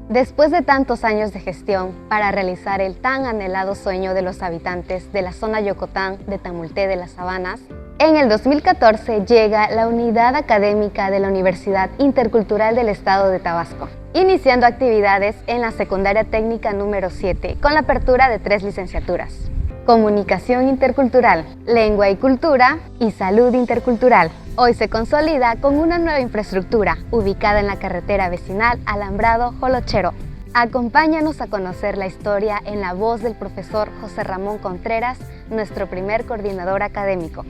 Después de tantos años de gestión para realizar el tan anhelado sueño de los habitantes de la zona Yocotán de Tamulté de las Sabanas, en el 2014 llega la unidad académica de la Universidad Intercultural del Estado de Tabasco, iniciando actividades en la secundaria técnica número 7 con la apertura de 3 licenciaturas: Comunicación Intercultural, Lengua y Cultura y Salud Intercultural. Hoy se consolida con una nueva infraestructura ubicada en la carretera vecinal Alambrado-Jolochero. Acompáñanos a conocer la historia en la voz del profesor José Ramón Contreras, nuestro primer coordinador académico.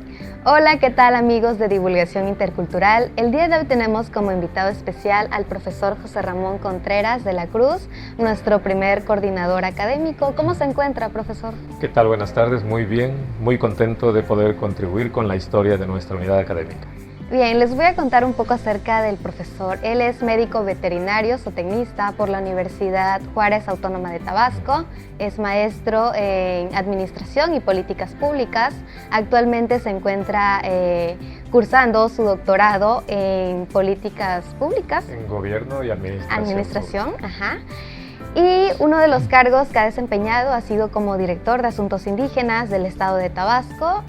Hola, ¿qué tal amigos de Divulgación Intercultural? El día de hoy tenemos como invitado especial al profesor José Ramón Contreras de la Cruz, nuestro primer coordinador académico. ¿Cómo se encuentra, profesor? ¿Qué tal? Buenas tardes, muy bien, muy contento de poder contribuir con la historia de nuestra unidad académica. Bien, les voy a contar un poco acerca del profesor. Él es médico veterinario zootecnista por la Universidad Juárez Autónoma de Tabasco, es maestro en Administración y Políticas Públicas. Actualmente se encuentra cursando su doctorado en Políticas Públicas. En Gobierno y Administración. Administración, ajá. Y uno de los cargos que ha desempeñado ha sido como director de Asuntos Indígenas del Estado de Tabasco.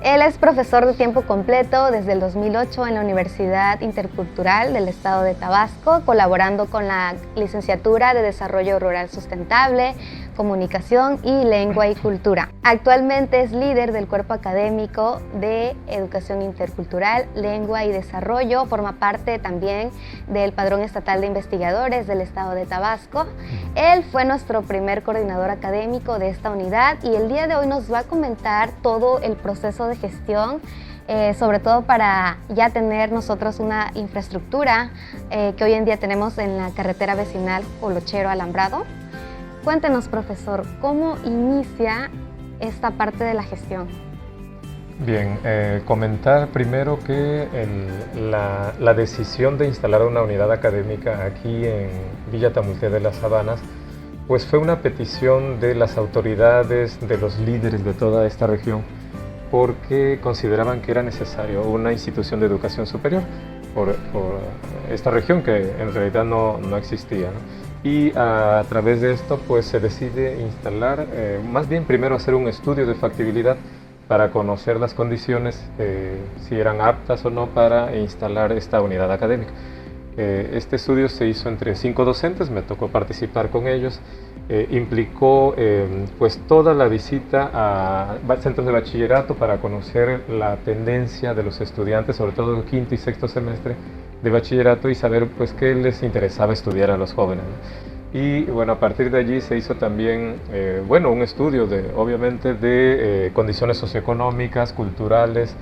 Él es profesor de tiempo completo desde el 2008 en la Universidad Intercultural del Estado de Tabasco, colaborando con la licenciatura de Desarrollo Rural Sustentable, Comunicación y Lengua y Cultura. Actualmente es líder del cuerpo académico de Educación Intercultural, Lengua y Desarrollo. Forma parte también del Padrón Estatal de Investigadores del Estado de Tabasco. Él fue nuestro primer coordinador académico de esta unidad y el día de hoy nos va a comentar todo el proceso de gestión, sobre todo para ya tener nosotros una infraestructura que hoy en día tenemos en la carretera vecinal Jolochero Alambrado. Cuéntenos, profesor, ¿cómo inicia esta parte de la gestión? Bien, comentar primero que la decisión de instalar una unidad académica aquí en Villa Tamulté de las Sabanas pues fue una petición de las autoridades, de los líderes de toda esta región, porque consideraban que era necesario una institución de educación superior por esta región que en realidad no existía, ¿no? Y a través de esto pues se decide instalar, más bien primero hacer un estudio de factibilidad para conocer las condiciones, si eran aptas o no para instalar esta unidad académica. Este estudio se hizo entre 5 docentes, me tocó participar con ellos. Implicó pues toda la visita a centros de bachillerato para conocer la tendencia de los estudiantes, sobre todo el quinto y sexto semestre de bachillerato, y saber pues qué les interesaba estudiar a los jóvenes, ¿no? Y bueno, a partir de allí se hizo también un estudio obviamente de condiciones socioeconómicas, culturales,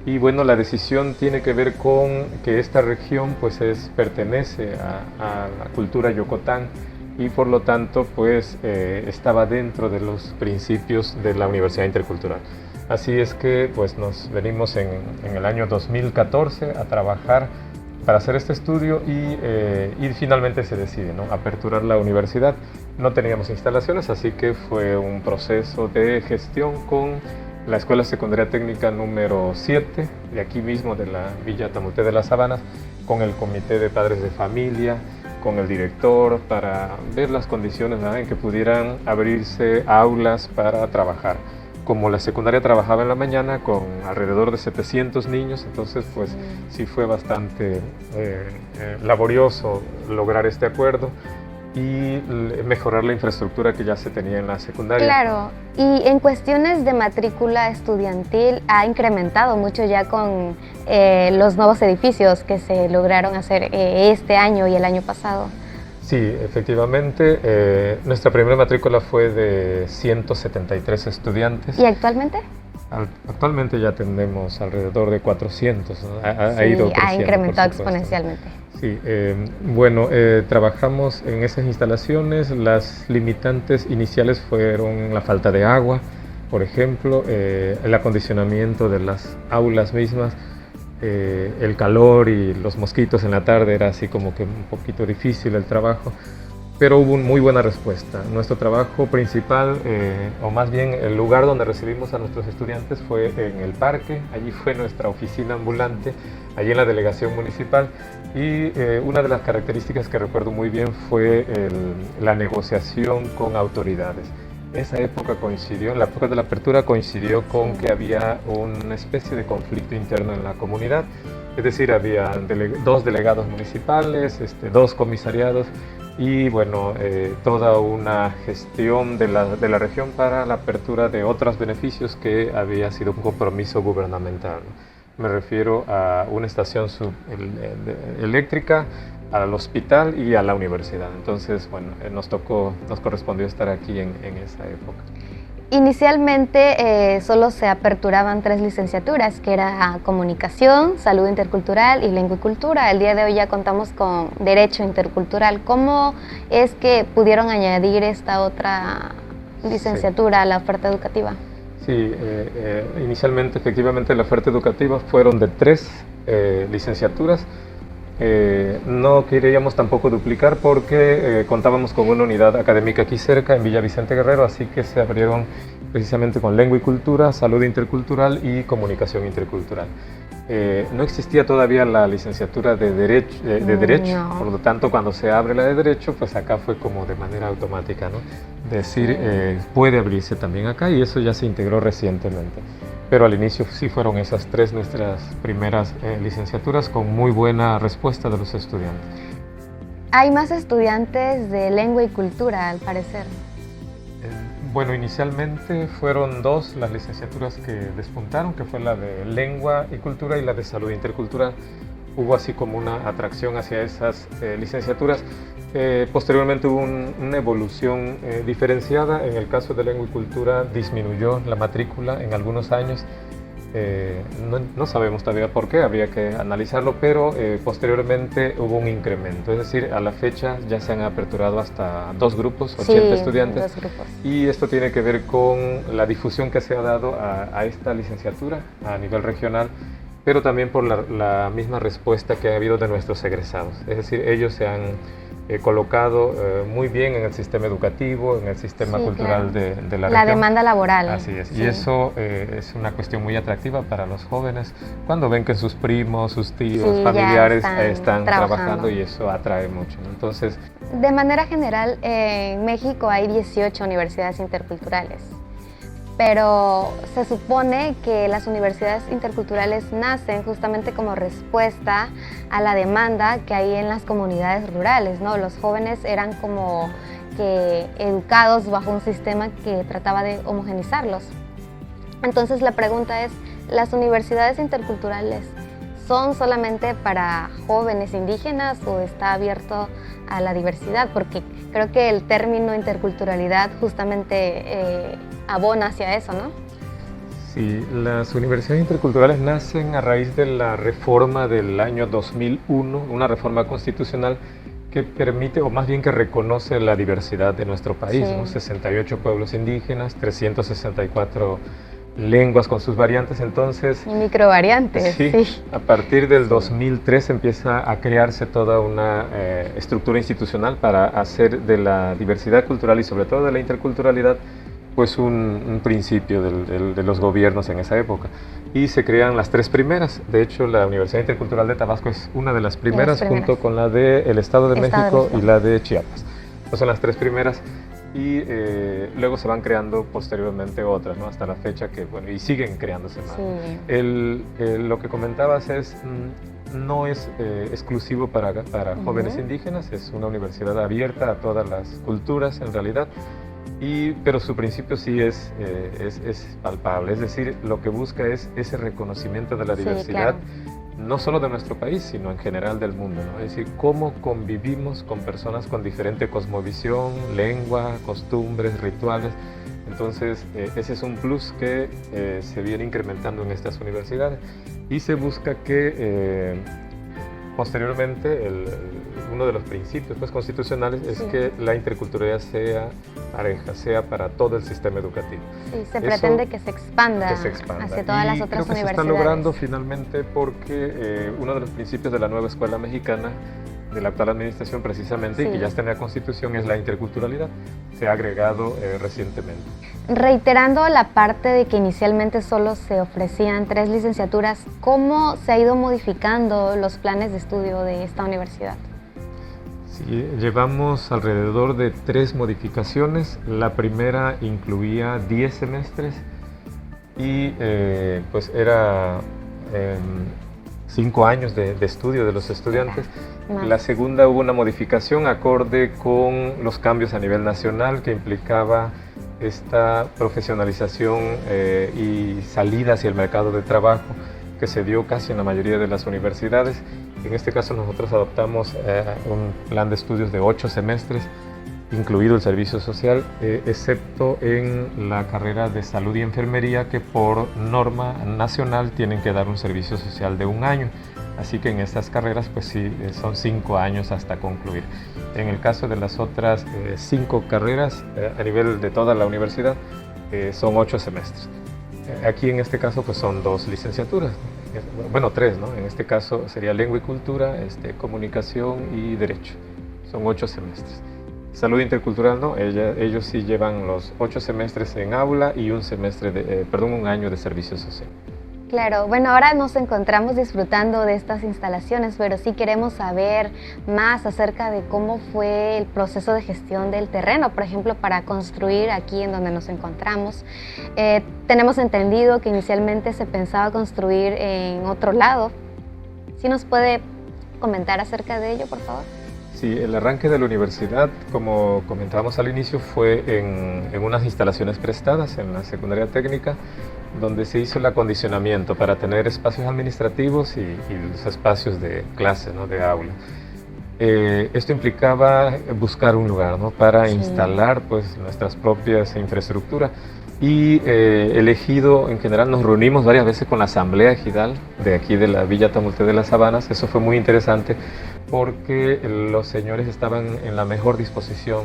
y bueno, la decisión tiene que ver con que esta región pues pertenece a la cultura Yocotán, y por lo tanto pues estaba dentro de los principios de la Universidad Intercultural. Así es que pues nos venimos en el año 2014 a trabajar para hacer este estudio y finalmente se decide, ¿no?, aperturar la universidad. No teníamos instalaciones, así que fue un proceso de gestión con la Escuela Secundaria Técnica número 7, de aquí mismo de la Villa Tamulté de las Sabanas, con el Comité de Padres de Familia, con el director, para ver las condiciones, ¿no?, en que pudieran abrirse aulas para trabajar. Como la secundaria trabajaba en la mañana con alrededor de 700 niños, entonces pues sí fue bastante laborioso lograr este acuerdo y mejorar la infraestructura que ya se tenía en la secundaria. Claro, y en cuestiones de matrícula estudiantil ha incrementado mucho ya con los nuevos edificios que se lograron hacer este año y el año pasado. Sí, efectivamente, nuestra primera matrícula fue de 173 estudiantes. ¿Y actualmente? Actualmente ya tenemos alrededor de 400, ¿no? Ha incrementado exponencialmente. Sí, trabajamos en esas instalaciones. Las limitantes iniciales fueron la falta de agua, por ejemplo, el acondicionamiento de las aulas mismas, el calor y los mosquitos en la tarde, era así como que un poquito difícil el trabajo. pero hubo una muy buena respuesta. Nuestro trabajo principal, o más bien el lugar donde recibimos a nuestros estudiantes fue en el parque. Allí fue nuestra oficina ambulante, allí en la delegación municipal, y una de las características que recuerdo muy bien fue la negociación con autoridades. Esa época coincidió, la época de la apertura coincidió con que había una especie de conflicto interno en la comunidad, es decir, había dos delegados municipales, dos comisariados, y bueno, toda una gestión de la región para la apertura de otros beneficios que había sido un compromiso gubernamental. Me refiero a una estación eléctrica, al hospital y a la universidad. Entonces, bueno, nos correspondió estar aquí en esa época. Inicialmente solo se aperturaban 3 licenciaturas, que era Comunicación, Salud Intercultural y Lengua y Cultura. El día de hoy ya contamos con Derecho Intercultural. ¿Cómo es que pudieron añadir esta otra licenciatura a la oferta educativa? Sí, inicialmente efectivamente la oferta educativa fueron de 3 licenciaturas. No queríamos tampoco duplicar porque contábamos con una unidad académica aquí cerca, en Villa Vicente Guerrero, así que se abrieron precisamente con Lengua y Cultura, Salud Intercultural y Comunicación Intercultural. No existía todavía la licenciatura de Derecho, No. por lo tanto cuando se abre la de Derecho, pues acá fue como de manera automática, ¿no? Decir, puede abrirse también acá, y eso ya se integró recientemente. Pero al inicio sí fueron esas 3 nuestras primeras licenciaturas, con muy buena respuesta de los estudiantes. Hay más estudiantes de Lengua y Cultura, al parecer. Bueno, inicialmente fueron 2 las licenciaturas que despuntaron, que fue la de Lengua y Cultura y la de Salud Intercultural. Hubo así como una atracción hacia esas licenciaturas. Posteriormente hubo una evolución diferenciada. En el caso de Lengua y Cultura disminuyó la matrícula en algunos años. No sabemos todavía por qué, habría que analizarlo, pero posteriormente hubo un incremento. Es decir, a la fecha ya se han aperturado hasta 2 grupos, 80 estudiantes. 2 grupos. Y esto tiene que ver con la difusión que se ha dado a esta licenciatura a nivel regional, pero también por la misma respuesta que ha habido de nuestros egresados. Es decir, ellos se han colocado muy bien en el sistema educativo, en el sistema cultural, claro, de la región. La demanda laboral. Así es, sí. Y eso es una cuestión muy atractiva para los jóvenes, cuando ven que sus primos, sus tíos, familiares están trabajando, y eso atrae mucho, ¿no? Entonces, de manera general, en México hay 18 universidades interculturales, pero se supone que las universidades interculturales nacen justamente como respuesta a la demanda que hay en las comunidades rurales, ¿no? Los jóvenes eran como que educados bajo un sistema que trataba de homogenizarlos. Entonces la pregunta es, ¿las universidades interculturales son solamente para jóvenes indígenas o está abierto a la diversidad? Porque creo que el término interculturalidad justamente abona hacia eso, ¿no? Sí, las universidades interculturales nacen a raíz de la reforma del año 2001, una reforma constitucional que permite, o más bien que reconoce la diversidad de nuestro país, sí, ¿no? 68 pueblos indígenas, 364 lenguas con sus variantes. Entonces, y microvariantes. Sí. A partir del 2003 empieza a crearse toda una estructura institucional para hacer de la diversidad cultural y sobre todo de la interculturalidad pues un principio de los gobiernos en esa época. Y se crean las 3 primeras. De hecho, la Universidad Intercultural de Tabasco es una de las primeras, junto con la del Estado de México y la de Chiapas. Esas son las 3 primeras. Y luego se van creando posteriormente otras, ¿no? Hasta la fecha que, bueno, y siguen creándose más. Sí. Lo que comentabas no es exclusivo para jóvenes indígenas, es una universidad abierta a todas las culturas en realidad, pero su principio sí es palpable, es decir, lo que busca es ese reconocimiento de la diversidad, claro, no solo de nuestro país, sino en general del mundo, ¿no? Es decir, cómo convivimos con personas con diferente cosmovisión, lengua, costumbres, rituales. Entonces, ese es un plus que se viene incrementando en estas universidades, y se busca que posteriormente uno de los principios constitucionales es que la interculturalidad sea pareja, sea para todo el sistema educativo. Sí, se pretende que se expanda hacia todas las otras universidades. Se está logrando finalmente porque uno de los principios de la nueva escuela mexicana de la actual administración precisamente, y Sí. que ya está en la Constitución, es la interculturalidad. Se ha agregado recientemente. Reiterando la parte de que inicialmente solo se ofrecían 3 licenciaturas, ¿cómo se ha ido modificando los planes de estudio de esta universidad? Sí, llevamos alrededor de 3 modificaciones. La primera incluía 10 semestres y pues era 5 años de estudio de los estudiantes. Más. La segunda hubo una modificación acorde con los cambios a nivel nacional que implicaba esta profesionalización y salida hacia el mercado de trabajo que se dio casi en la mayoría de las universidades. En este caso nosotros adoptamos un plan de estudios de 8 semestres, incluido el servicio social, excepto en la carrera de salud y enfermería, que por norma nacional tienen que dar un servicio social de 1 año. Así que en estas carreras pues sí, son 5 años hasta concluir. En el caso de las otras 5 carreras a nivel de toda la universidad son 8 semestres. Aquí en este caso pues son 2 licenciaturas, bueno 3, ¿no? En este caso sería lengua y cultura, comunicación y derecho. Son 8 semestres. Salud intercultural no, ellos sí llevan los 8 semestres en aula y un año de servicio social. Claro, bueno, ahora nos encontramos disfrutando de estas instalaciones, pero sí queremos saber más acerca de cómo fue el proceso de gestión del terreno, por ejemplo, para construir aquí en donde nos encontramos. Tenemos entendido que inicialmente se pensaba construir en otro lado. ¿Sí nos puede comentar acerca de ello, por favor? Sí, el arranque de la universidad, como comentábamos al inicio, fue en unas instalaciones prestadas en la secundaria técnica, donde se hizo el acondicionamiento para tener espacios administrativos y los espacios de clase, ¿no? De aula. Esto implicaba buscar un lugar, ¿no? Para instalar pues, nuestras propias infraestructuras. Y el ejido, en general, nos reunimos varias veces con la Asamblea Ejidal de aquí de la Villa Tamulté de las Sabanas. Eso fue muy interesante porque los señores estaban en la mejor disposición.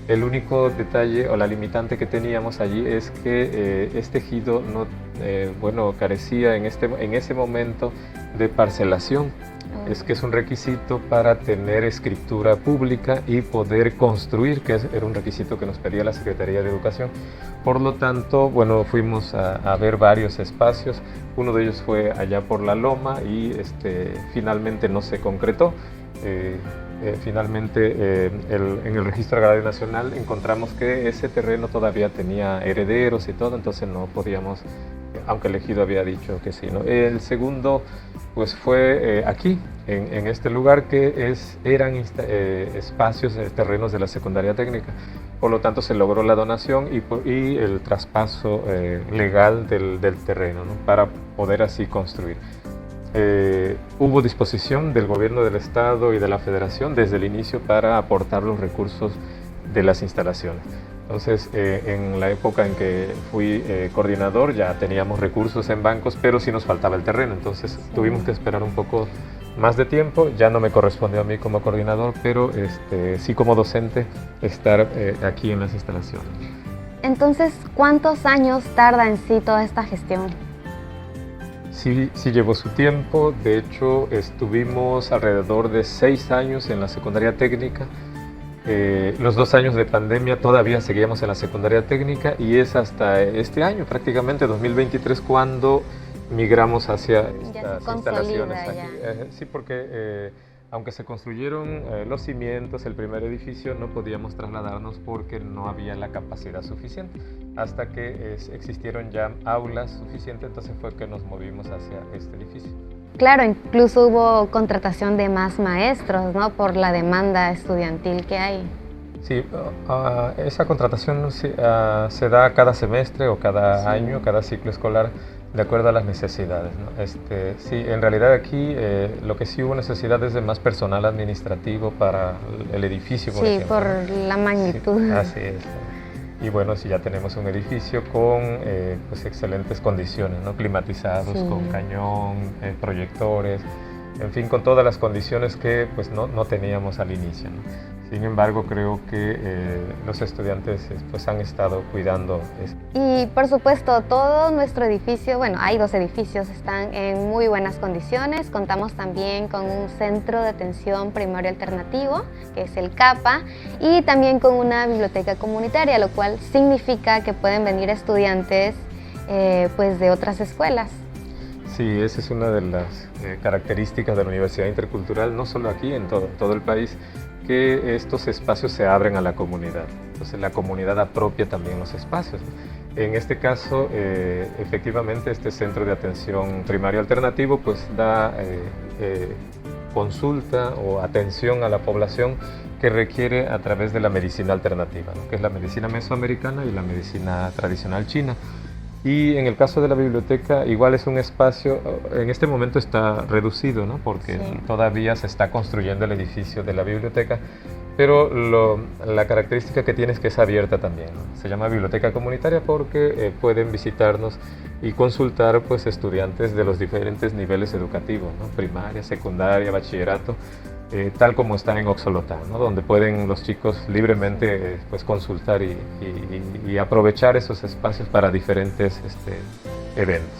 El único detalle o la limitante que teníamos allí es que este ejido carecía en ese momento de parcelación. Es que es un requisito para tener escritura pública y poder construir, que era un requisito que nos pedía la Secretaría de Educación. Por lo tanto, bueno, fuimos a ver varios espacios. Uno de ellos fue allá por la Loma y finalmente no se concretó. Finalmente en el Registro Agrario Nacional encontramos que ese terreno todavía tenía herederos y todo, entonces no podíamos, aunque el ejido había dicho que sí, ¿no? El segundo pues fue aquí, en este lugar que eran espacios, terrenos de la secundaria técnica. Por lo tanto se logró la donación y el traspaso legal del terreno, ¿no? Para poder así construir. Hubo disposición del gobierno del estado y de la federación desde el inicio para aportar los recursos de las instalaciones. Entonces, en la época en que fui coordinador ya teníamos recursos en bancos, pero sí nos faltaba el terreno, entonces tuvimos que esperar un poco más de tiempo. Ya no me correspondió a mí como coordinador, pero sí como docente estar aquí en las instalaciones. Entonces, ¿cuántos años tarda en sí toda esta gestión? Sí llevó su tiempo. De hecho, estuvimos alrededor de 6 años en la secundaria técnica. Los 2 años de pandemia todavía seguíamos en la secundaria técnica y es hasta este año, prácticamente 2023, cuando migramos hacia estas instalaciones aquí. Sí, porque aunque se construyeron los cimientos, el primer edificio, no podíamos trasladarnos porque no había la capacidad suficiente. Hasta que existieron ya aulas suficientes, entonces fue que nos movimos hacia este edificio. Claro, incluso hubo contratación de más maestros, ¿no? Por la demanda estudiantil que hay. Sí, esa contratación se da cada semestre o cada año, cada ciclo escolar, de acuerdo a las necesidades, ¿no? Sí, en realidad aquí lo que sí hubo necesidad es de más personal administrativo para el edificio, por ejemplo. Por la magnitud. Sí, así es. Y bueno, si ya tenemos un edificio con pues excelentes condiciones, ¿no? Climatizados, con cañón, proyectores, en fin, con todas las condiciones que pues no teníamos al inicio, ¿no? Sin embargo, creo que los estudiantes pues, han estado cuidando eso. Y por supuesto, todo nuestro edificio, bueno, hay 2 edificios, están en muy buenas condiciones. Contamos también con un centro de atención primario alternativo, que es el CAPA, y también con una biblioteca comunitaria, lo cual significa que pueden venir estudiantes pues de otras escuelas. Sí, esa es una de las características de la Universidad Intercultural, no solo aquí, en todo el país, que estos espacios se abren a la comunidad. Entonces la comunidad apropia también los espacios. En este caso, efectivamente, este centro de atención primario alternativo pues da consulta o atención a la población que requiere a través de la medicina alternativa, ¿no? Que es la medicina mesoamericana y la medicina tradicional china. Y en el caso de la biblioteca, igual es un espacio, en este momento está reducido, ¿no? Porque Sí. todavía se está construyendo el edificio de la biblioteca, pero la característica que tiene es que es abierta también, ¿no? Se llama biblioteca comunitaria porque pueden visitarnos y consultar pues, estudiantes de los diferentes niveles educativos, ¿no? Primaria, secundaria, bachillerato, tal como están en Oxolotán, ¿no? Donde pueden los chicos libremente pues, consultar y aprovechar esos espacios para diferentes eventos.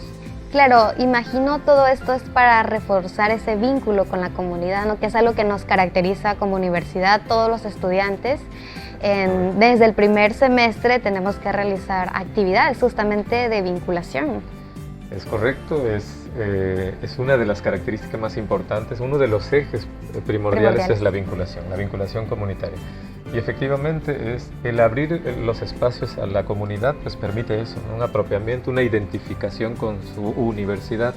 Claro, imagino todo esto es para reforzar ese vínculo con la comunidad, ¿no? Que es algo que nos caracteriza como universidad, todos los estudiantes. Desde el primer semestre tenemos que realizar actividades justamente de vinculación. Es correcto, es una de las características más importantes, uno de los ejes primordiales es la vinculación comunitaria. Y efectivamente es el abrir los espacios a la comunidad pues permite eso, ¿no? Un apropiamiento, una identificación con su universidad,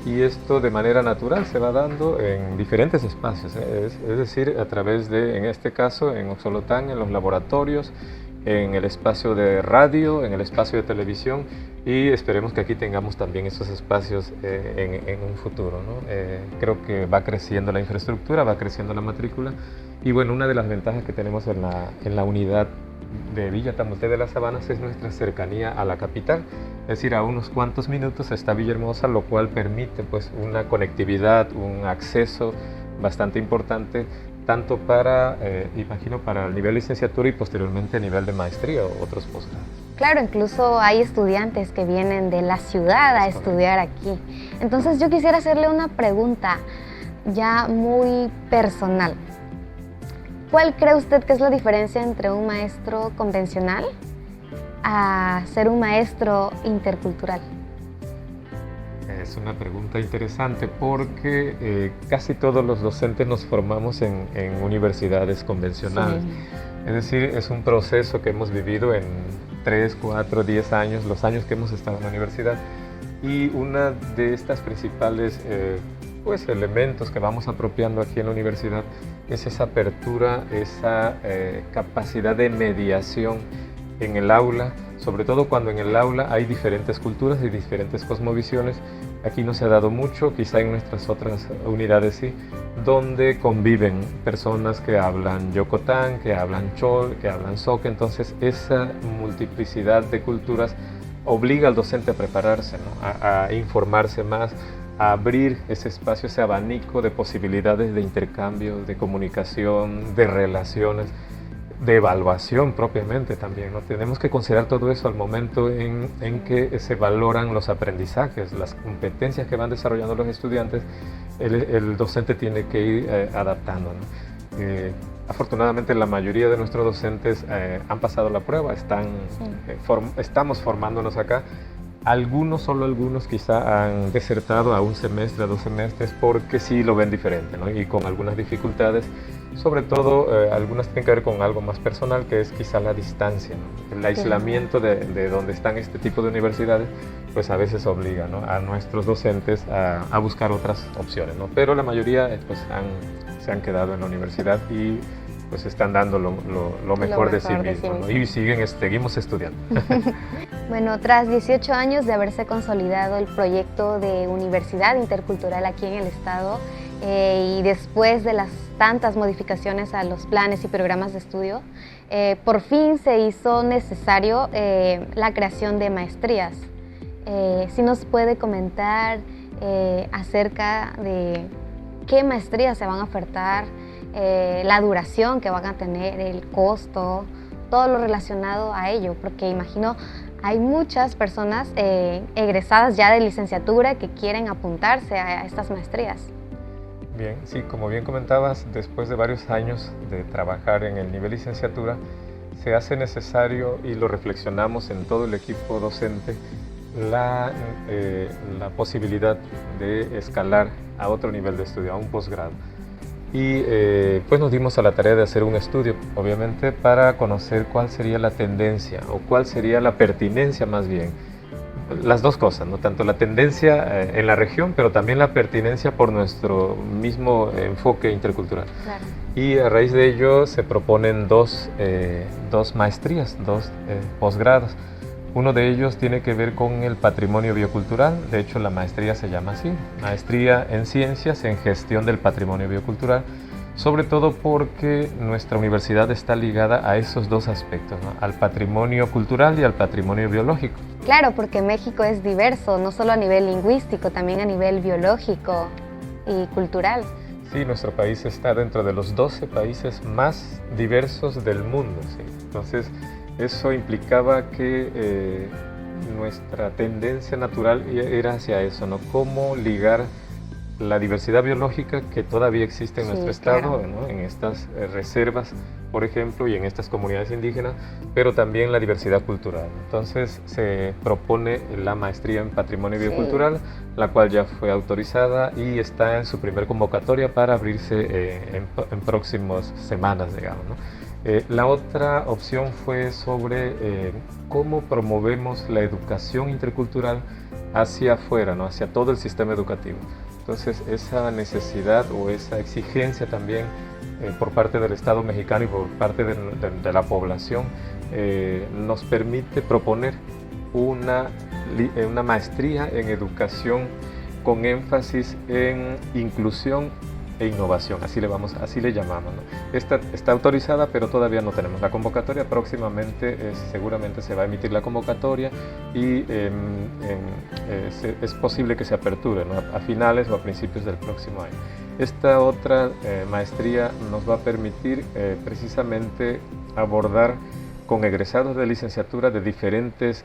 y esto de manera natural se va dando en diferentes espacios, ¿eh? Es decir, a través de, en este caso, en Oxolotán, en los laboratorios, en el espacio de radio, en el espacio de televisión, y esperemos que aquí tengamos también esos espacios en un futuro, ¿no? Creo que va creciendo la infraestructura, va creciendo la matrícula, y bueno, una de las ventajas que tenemos en la unidad de Villa Tamulté de las Sabanas es nuestra cercanía a la capital, es decir, a unos cuantos minutos está Villahermosa, lo cual permite pues una conectividad, un acceso bastante importante, tanto para, imagino, para el nivel de licenciatura y posteriormente a nivel de maestría o otros posgrados. Claro, incluso hay estudiantes que vienen de la ciudad a estudiar aquí. Entonces yo quisiera hacerle una pregunta ya muy personal. ¿Cuál cree usted que es la diferencia entre un maestro convencional a ser un maestro intercultural? Es una pregunta interesante porque casi todos los docentes nos formamos en universidades convencionales. Sí. Es decir, es un proceso que hemos vivido en 3, 4, 10 años, los años que hemos estado en la universidad. Y una de estas principales pues, elementos que vamos apropiando aquí en la universidad es esa apertura, esa capacidad de mediación en el aula, sobre todo cuando en el aula hay diferentes culturas y diferentes cosmovisiones. Aquí no se ha dado mucho, quizá en nuestras otras unidades sí, donde conviven personas que hablan yocotán, que hablan chol, que hablan zoque. Entonces esa multiplicidad de culturas obliga al docente a prepararse, ¿no? a informarse más, a abrir ese espacio, ese abanico de posibilidades de intercambio, de comunicación, de relaciones, de evaluación propiamente también, ¿no? Tenemos que considerar todo eso al momento en que se valoran los aprendizajes, las competencias que van desarrollando los estudiantes, el docente tiene que ir adaptando, ¿no? Afortunadamente la mayoría de nuestros docentes han pasado la prueba, estamos formándonos acá. Algunos, solo algunos quizá han desertado a un semestre, a 2 semestres, porque sí lo ven diferente, ¿no? Y con algunas dificultades, sobre todo algunas tienen que ver con algo más personal, que es quizá la distancia, ¿no? El aislamiento de donde están este tipo de universidades, pues a veces obliga, ¿no? A nuestros docentes a buscar otras opciones, ¿no? Pero la mayoría pues se han quedado en la universidad y pues están dando lo mejor de sí mismos, ¿no? Y seguimos estudiando. Bueno, tras 18 años de haberse consolidado el proyecto de Universidad Intercultural aquí en el estado y después de las tantas modificaciones a los planes y programas de estudio, por fin se hizo necesario la creación de maestrías. Si nos puede comentar acerca de qué maestrías se van a ofertar, la duración que van a tener, el costo, todo lo relacionado a ello, porque imagino hay muchas personas egresadas ya de licenciatura que quieren apuntarse a estas maestrías. Bien, sí, como bien comentabas, después de varios años de trabajar en el nivel licenciatura, se hace necesario, y lo reflexionamos en todo el equipo docente, la posibilidad de escalar a otro nivel de estudio, a un posgrado. Y pues nos dimos a la tarea de hacer un estudio, obviamente, para conocer cuál sería la tendencia o cuál sería la pertinencia más bien. Las dos cosas, ¿no? Tanto la tendencia en la región, pero también la pertinencia por nuestro mismo enfoque intercultural. Claro. Y a raíz de ello se proponen dos maestrías, dos posgrados. Uno de ellos tiene que ver con el patrimonio biocultural. De hecho, la maestría se llama así, Maestría en Ciencias en Gestión del Patrimonio Biocultural, sobre todo porque nuestra universidad está ligada a esos dos aspectos, ¿no? Al patrimonio cultural y al patrimonio biológico. Claro, porque México es diverso, no solo a nivel lingüístico, también a nivel biológico y cultural. Sí, nuestro país está dentro de los 12 países más diversos del mundo, ¿sí? Entonces, eso implicaba que nuestra tendencia natural era hacia eso, ¿no? Cómo ligar la diversidad biológica que todavía existe en nuestro estado, claro, ¿no? En estas reservas, por ejemplo, y en estas comunidades indígenas, pero también la diversidad cultural. Entonces se propone la maestría en patrimonio biocultural, la cual ya fue autorizada y está en su primer convocatoria para abrirse en próximas semanas, digamos, ¿no? La otra opción fue sobre cómo promovemos la educación intercultural hacia afuera, ¿no? Hacia todo el sistema educativo. Entonces, esa necesidad o esa exigencia también por parte del Estado mexicano y por parte de la población nos permite proponer una maestría en educación con énfasis en inclusión e innovación, así le llamamos, ¿no? Esta está autorizada, pero todavía no tenemos la convocatoria. Próximamente seguramente se va a emitir la convocatoria y es posible que se aperture, ¿no? A finales o a principios del próximo año. Esta otra maestría nos va a permitir precisamente abordar con egresados de licenciatura de diferentes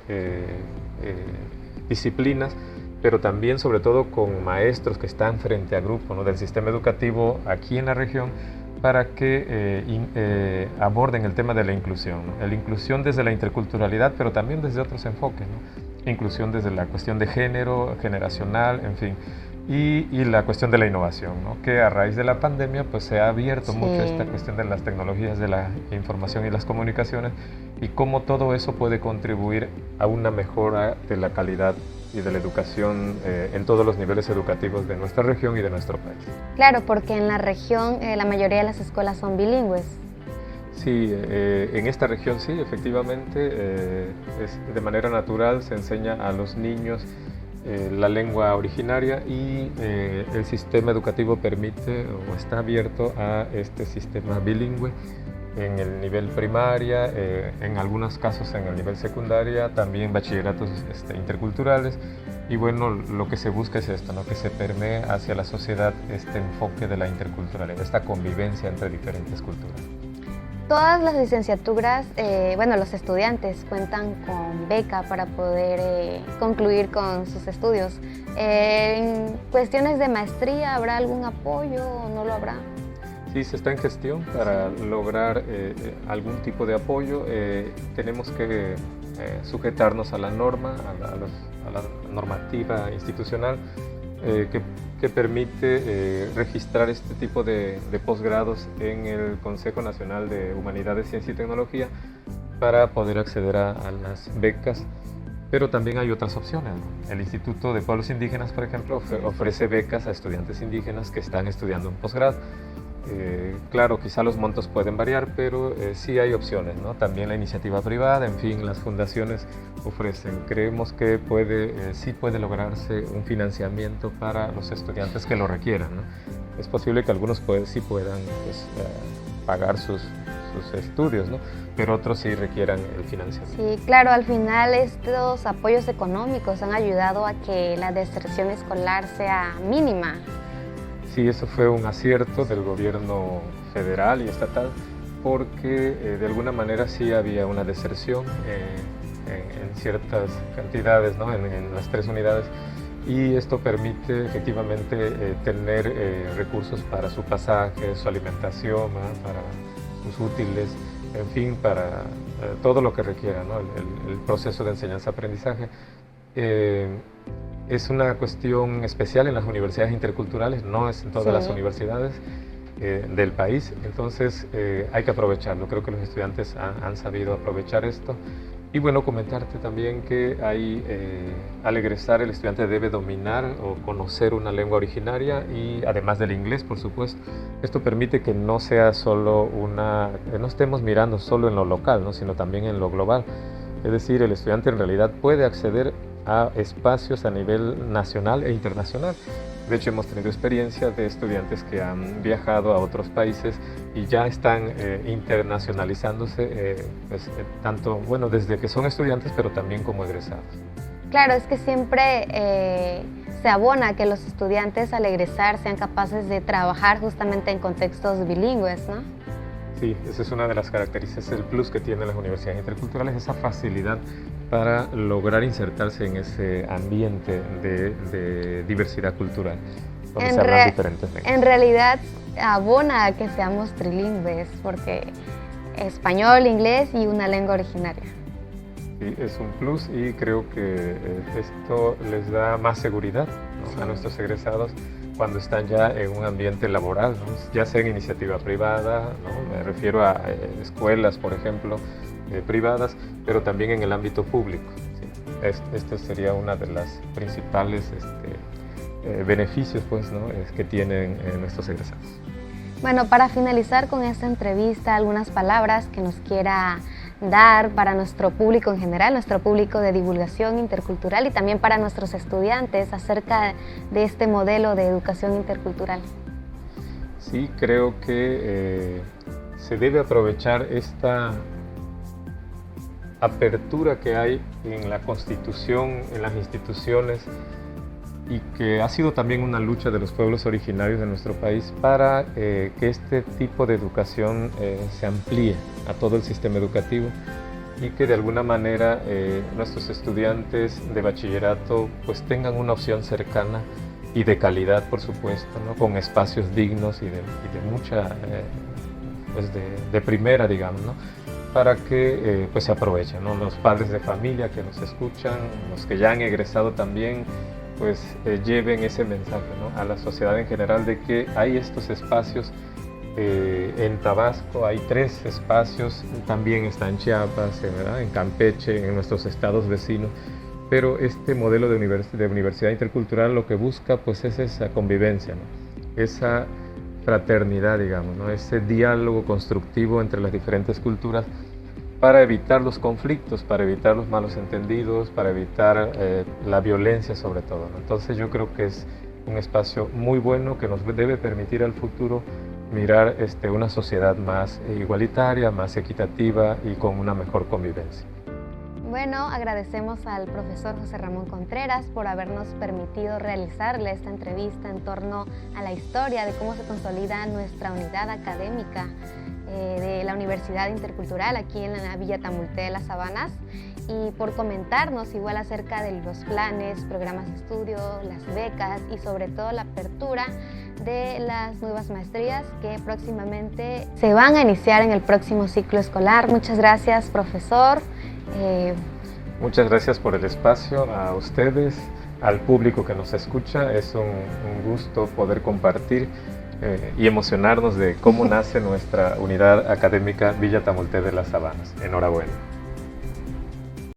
disciplinas, pero también sobre todo con maestros que están frente a grupo, ¿no? Del sistema educativo aquí en la región, para que aborden el tema de la inclusión, ¿no? La inclusión desde la interculturalidad, pero también desde otros enfoques, ¿no? Inclusión desde la cuestión de género, generacional, en fin, y la cuestión de la innovación, ¿no? Que a raíz de la pandemia pues se ha abierto mucho esta cuestión de las tecnologías de la información y las comunicaciones, y cómo todo eso puede contribuir a una mejora de la calidad y de la educación en todos los niveles educativos de nuestra región y de nuestro país. Claro, porque en la región la mayoría de las escuelas son bilingües. Sí, en esta región sí, efectivamente, de manera natural se enseña a los niños la lengua originaria y el sistema educativo permite o está abierto a este sistema bilingüe en el nivel primaria, en algunos casos en el nivel secundaria, también bachilleratos interculturales. Y bueno, lo que se busca es esto, ¿no? Que se permee hacia la sociedad este enfoque de la interculturalidad, esta convivencia entre diferentes culturas. Todas las licenciaturas, los estudiantes cuentan con beca para poder concluir con sus estudios. En cuestiones de maestría, ¿habrá algún apoyo o no lo habrá? Sí, se está en gestión para lograr algún tipo de apoyo. Tenemos que sujetarnos a la norma, a la normativa institucional que permite registrar este tipo de posgrados en el Consejo Nacional de Humanidades, Ciencia y Tecnología para poder acceder a las becas. Pero también hay otras opciones, ¿no? El Instituto de Pueblos Indígenas, por ejemplo, ofrece becas a estudiantes indígenas que están estudiando un posgrado. Claro, quizá los montos pueden variar, pero sí hay opciones, ¿no? También la iniciativa privada, en fin, las fundaciones ofrecen. Creemos que sí puede lograrse un financiamiento para los estudiantes que lo requieran, ¿no? Es posible que algunos sí puedan pagar sus estudios, ¿no? Pero otros sí requieran el financiamiento. Sí, claro, al final estos apoyos económicos han ayudado a que la deserción escolar sea mínima. Sí, eso fue un acierto del gobierno federal y estatal, porque de alguna manera sí había una deserción en ciertas cantidades, ¿no? en las 3 unidades, y esto permite efectivamente tener recursos para su pasaje, su alimentación, ¿no? Para sus útiles, en fin, para todo lo que requiera, ¿no? el proceso de enseñanza-aprendizaje. Es una cuestión especial en las universidades interculturales, no es en todas las universidades del país, entonces hay que aprovecharlo. Creo que los estudiantes han sabido aprovechar esto. Y bueno, comentarte también que al egresar el estudiante debe dominar o conocer una lengua originaria, y además del inglés, por supuesto. Esto permite que no sea solo que no estemos mirando solo en lo local, ¿no? Sino también en lo global. Es decir, el estudiante en realidad puede acceder a espacios a nivel nacional e internacional. De hecho, hemos tenido experiencia de estudiantes que han viajado a otros países y ya están internacionalizándose, tanto, bueno, desde que son estudiantes, pero también como egresados. Claro, es que siempre se abona que los estudiantes al egresar sean capaces de trabajar justamente en contextos bilingües, ¿no? Sí, esa es una de las características, el plus que tienen las universidades interculturales, esa facilidad para lograr insertarse en ese ambiente de diversidad cultural, donde se hablan diferentes lenguas. En realidad abona a que seamos trilingües, porque español, inglés y una lengua originaria. Sí, es un plus, y creo que esto les da más seguridad, ¿no? A nuestros egresados cuando están ya en un ambiente laboral, ¿no? Ya sea en iniciativa privada, ¿no? Me refiero a escuelas, por ejemplo, privadas, pero también en el ámbito público, ¿sí? Esto sería una de las principales beneficios, pues, ¿no? que tienen nuestros egresados. Bueno, para finalizar con esta entrevista, algunas palabras que nos quiera dar para nuestro público en general, nuestro público de divulgación intercultural, y también para nuestros estudiantes acerca de este modelo de educación intercultural. Sí, creo que se debe aprovechar esta apertura que hay en la Constitución, en las instituciones, y que ha sido también una lucha de los pueblos originarios de nuestro país para que este tipo de educación se amplíe a todo el sistema educativo, y que de alguna manera nuestros estudiantes de bachillerato pues tengan una opción cercana y de calidad, por supuesto, ¿no? Con espacios dignos y de mucha, pues de primera, digamos, ¿no? Para que pues se aprovechen, ¿no? Los padres de familia que nos escuchan, los que ya han egresado también, pues lleven ese mensaje, ¿no? A la sociedad en general, de que hay estos espacios en Tabasco, hay 3 espacios, también está en Chiapas, ¿verdad? En Campeche, en nuestros estados vecinos, pero este modelo de universidad intercultural lo que busca pues es esa convivencia, ¿no? Esa fraternidad, digamos, ¿no? Ese diálogo constructivo entre las diferentes culturas, para evitar los conflictos, para evitar los malos entendidos, para evitar la violencia sobre todo, ¿no? Entonces yo creo que es un espacio muy bueno que nos debe permitir al futuro mirar una sociedad más igualitaria, más equitativa y con una mejor convivencia. Bueno, agradecemos al profesor José Ramón Contreras por habernos permitido realizarle esta entrevista en torno a la historia de cómo se consolida nuestra unidad académica de la Universidad Intercultural aquí en la Villa Tamulté de las Sabanas, y por comentarnos igual acerca de los planes, programas de estudio, las becas y sobre todo la apertura de las nuevas maestrías que próximamente se van a iniciar en el próximo ciclo escolar. Muchas gracias, profesor. Muchas gracias por el espacio, a ustedes, al público que nos escucha. Es un gusto poder compartir y emocionarnos de cómo nace nuestra unidad académica Villa Tamulté de las Sabanas. Enhorabuena.